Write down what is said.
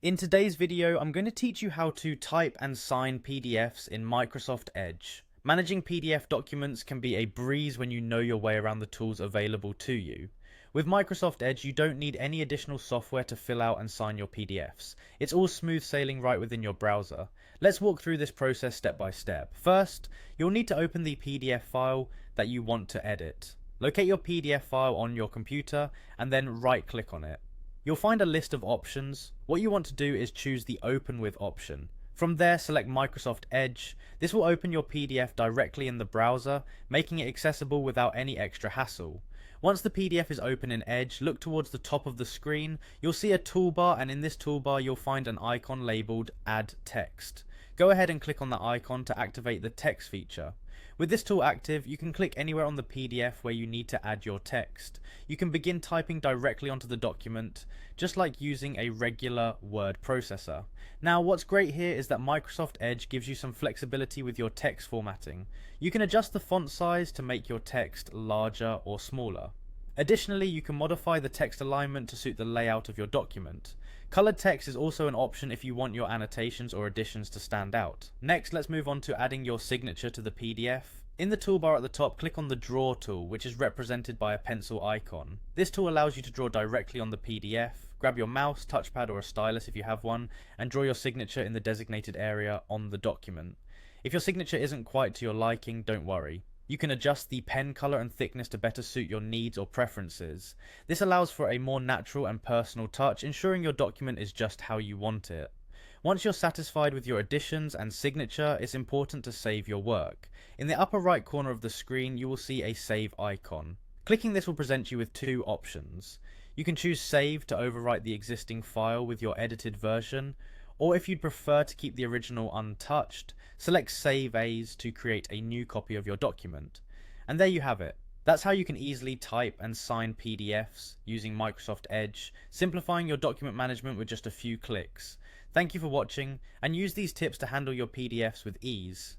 In today's video, I'm going to teach you how to type and sign PDFs in Microsoft Edge. Managing PDF documents can be a breeze when you know your way around the tools available to you. With Microsoft Edge, you don't need any additional software to fill out and sign your PDFs. It's all smooth sailing right within your browser. Let's walk through this process step by step. First, you'll need to open the PDF file that you want to edit. Locate your PDF file on your computer and then right-click on it. You'll find a list of options. What you want to do is choose the Open With option. From there, select Microsoft Edge. This will open your PDF directly in the browser, making it accessible without any extra hassle. Once the PDF is open in Edge, look towards the top of the screen. You'll see a toolbar, and in this toolbar you'll find an icon labeled Add Text. Go ahead and click on the icon to activate the text feature. With this tool active, you can click anywhere on the PDF where you need to add your text. You can begin typing directly onto the document, just like using a regular word processor. Now, what's great here is that Microsoft Edge gives you some flexibility with your text formatting. You can adjust the font size to make your text larger or smaller. Additionally, you can modify the text alignment to suit the layout of your document. Colored text is also an option if you want your annotations or additions to stand out. Next, let's move on to adding your signature to the PDF. In the toolbar at the top, click on the Draw tool, which is represented by a pencil icon. This tool allows you to draw directly on the PDF. Grab your mouse, touchpad or a stylus if you have one, and draw your signature in the designated area on the document. If your signature isn't quite to your liking, don't worry. You can adjust the pen color and thickness to better suit your needs or preferences. This allows for a more natural and personal touch, ensuring your document is just how you want it. Once you're satisfied with your additions and signature, it's important to save your work. In the upper right corner of the screen, you will see a save icon. Clicking this will present you with two options. You can choose Save to overwrite the existing file with your edited version, or if you'd prefer to keep the original untouched, select Save As to create a new copy of your document. And there you have it. That's how you can easily type and sign PDFs using Microsoft Edge, simplifying your document management with just a few clicks. Thank you for watching, and use these tips to handle your PDFs with ease.